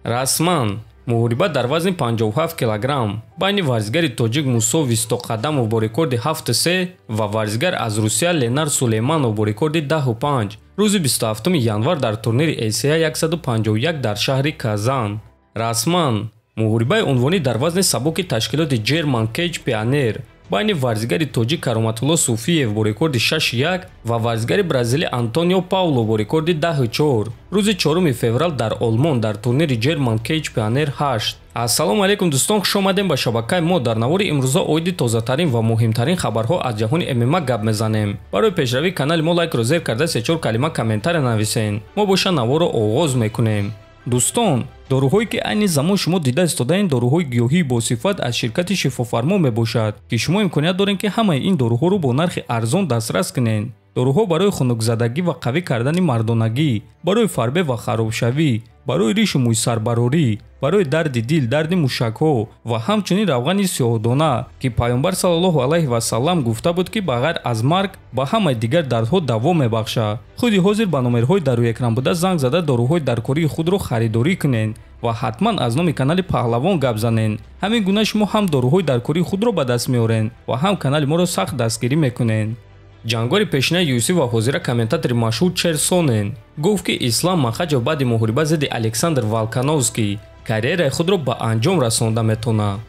расман муҳориба дар вазни 57 килограмм байни варзигари тоҷик Мусо Вистоқадамов бо рекорди 7-3 ва варзигар аз Русия Ленар Сулейманов бо рекорди 10-5 рӯзи 27 январ дар турнири ACA 151 дар шаҳри Казан. Расман муҳорибаи унвонӣ дар вазни сабуки ташкилоти German Cage Pioneer байни варзигари тоҷик Кароматулло Суфиев бо рекорди 6-1 ва варзигари бразилӣ Антонио Пауло бо рекорди 10-4 рӯзи 4 феврал дар Олмон дар турнири German Cage Pioneer 8. Ассалому алайкум дӯстон, хуш омадем ба шабакаи мо. Дар навори имрӯза оиди тозатарин ва муҳимтарин хабарҳо аз ҷаҳони ММА гап мезанем. Барои пешравии канали мо лайкро зер карда 3-4 калима комментария нависен. Мо боша наворо оғоз мекунем. дӯстон, доруҳое ки айни замон шумо дида истодаин доруҳои гиёҳии босифат аз ширкати шифофармо мебошад, ки шумо имконият доред ки ҳамаи ин доруҳоро бо нархи арзон дастрас кунед. доруҳо барои хунукзадагӣ ва қавӣ кардани мардонагӣ, барои фарбе ва харобшавӣ, барои ришу мӯйсарбарорӣ, барои дарди дил, дарди мушакҳо ва ҳамчунин равғани сиёҳдона, ки пайғамбар саллаллоҳу алайҳи васаллам гуфта буд ки ба ғайр аз марг ба ҳамаи дигар дардҳо даво мебахшад. худи ҳозир ба номерҳои дар рӯи экран буда занг зада доруҳои даркории худро харидорӣ кунед ва ҳатман аз номи канали Паҳлавон гап занед. ҳамин гуна шумо ҳам доруҳои даркории худро ба даст меоред ва ҳам канали моро сахт дастгирӣ мекунед. ҷангори пешинаи UFC ва ҳозира комментатори машҳур Черсонен гуфт ки Ислам Махачев баъди муҳориба зидди Александр Волкановский карьераи худро ба анҷом расонда метавонад.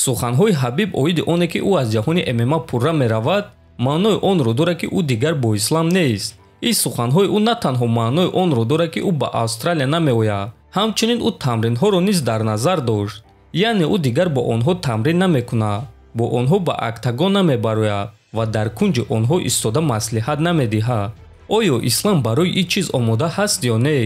суханҳои Ҳабиб оиди оне ки ӯ аз ҷаҳони ММА пурра меравад маънои онро дорад ки ӯ дигар бо ислам нест. ин суханҳои ӯ на танҳо маънои онро дорад ки ӯ ба Австралия намеояд, ҳамчунин ӯ тамринҳоро низ дар назар дошт. яъне ӯ дигар бо онҳо тамрин намекунад, бо онҳо ба октагон намебарояд ва дар кунҷи онҳо истода маслиҳат намедиҳад. оё ислам барои ин чиз омода ҳаст ё не?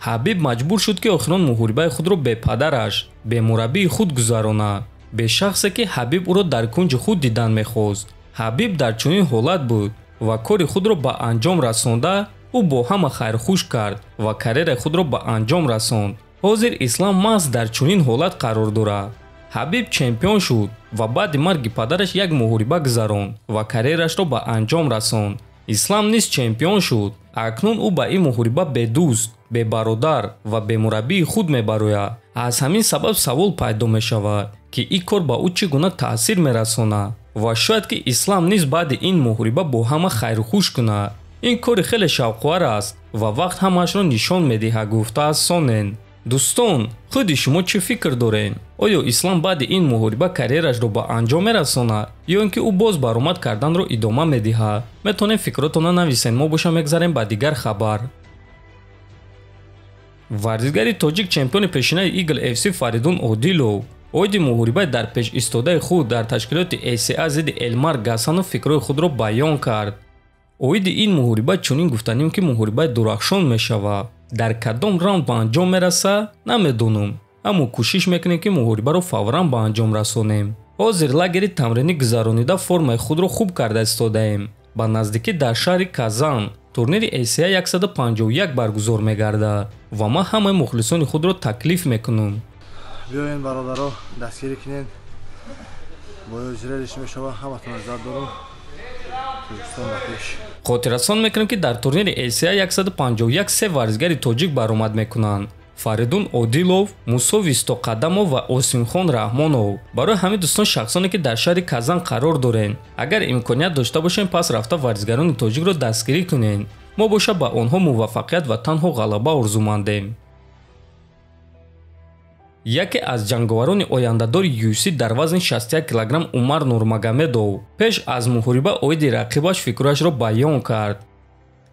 ҳабиб маҷбур шуд ки охирон муҳорибаи худро бе падараш, бе мураббии худ гузаронад, бе шахсе ки ҳабиб ӯро дар кунҷи худ дидан мехост. ҳабиб дар чунин ҳолат буд ва кори худро ба анҷом расонда ӯ бо ҳама хайрхуш кард ва карьераи худро ба анҷом расонд. ҳозир ислам маҳз дар чунин ҳолат қарор дорад. ҳабиб чемпион шуд ва баъди марги падараш як муҳориба гузаронд ва карьерашро ба анҷом расонд. ислам низ чемпион шуд. акнун ӯ ба ин муҳориба бе дӯст, бе бародар ва бе мураббии худ мебарояд. аз ҳамин сабаб савол пайдо мешавад ки ин кор ба ӯ чӣ гуна таъсир мерасонад ва шояд ки ислам низ баъди ин муҳориба бо ҳама хайрухуш кунад. ин кори хеле шавқовар аст ва вақт ҳамаашро нишон медиҳад, гуфтааст Сонен. дӯстон, худи шумо чӣ фикр доред? оё ислам баъди ин муҳориба карьерашро ба анҷом мерасонад ё ин ки ӯ боз баромад карданро идома медиҳад? метавонед фикротонро нависед. мо боша мегзарем ба дигар хабар. варзигари тоҷик чемпиони пешинаи Eagle FC Фаридун Одилов оиди муҳорибаи дар пеш истодаи худ дар ташкилоти ACA зидди Элмар Гасанов фикрҳои худро баён кард. оиди ин муҳориба чунин гуфтанем ки муҳорибаи дурахшон мешавад. дар кадом раунд ба анҷом мераса намедонам, аммо кӯшиш мекунем ки муҳорибаро фавран ба анҷом расонем. ҳозир лагери тамринӣ гузаронида формаи худро хуб карда истодаем. ба наздикӣ дар шаҳри Казан турнири ACA 151 баргузор мегардад ва ман ҳамаи мухлисони худро таклиф мекунам. биёен бародаро дастгирӣ кунед. боёд зрелиш мешавад. ҳаматон иззат дорам. хотиррасон мекунем ки дар турнири ACA 151 се варзигари тоҷик баромад мекунанд. Фаридун Одилов, Мусо Вистоқадамов ва Осимхон Раҳмонов. барои ҳамин дӯстон шахсоне ки дар шаҳри Казан қарор дорен, агар имконият дошта бошем пас рафта варзигарони тоҷикро дастгирӣ кунем. мо боша ба онҳо муваффақият ва танҳо ғалаба орзумандем. яке аз ҷанговарони ояндадори UFC дар вазни 61 кг Умар Нурмагомедов пеш аз муҳориба оиди рақибаш фикрашро баён кард.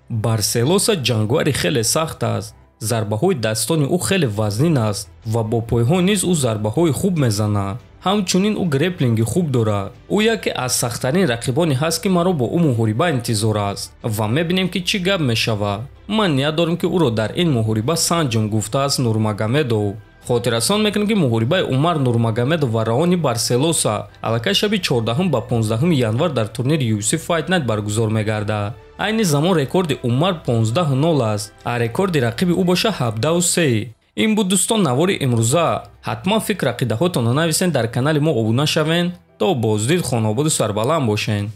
Барселоса ҷанговари хеле сахт аст. зарбаҳоидастони ӯ хеле вазнин аст ва бо пойҳо низ ӯ зарбаҳои хуб мезанад. ҳамчунин ӯ греплинги хуб дорад. ӯ яке аз сахттарин рақибоне ҳаст ки маро бо ӯ муҳориба интизор аст ва мебинем ки чӣ гап мешавад. ман ният дорам ки ӯро дар ин муҳориба санҷам, гуфтааст Нурмагомедов. хотиррасон мекунем ки муҳорибаи Умар Нурмагомедов ва Раони Барселоса аллакай шаби 14 ба 15 январ дар турнири UFC Fight Night баргузор мегардад. айни замон рекорди Умар 15-0 аст, а рекорди рақиби ӯ боша 17-3. ин буд дӯстон навори имрӯза. ҳатман фикр ақидаҳотонро нависен, дар канали мо обуна шавен. то боздид, хонободу сарбаланд бошен.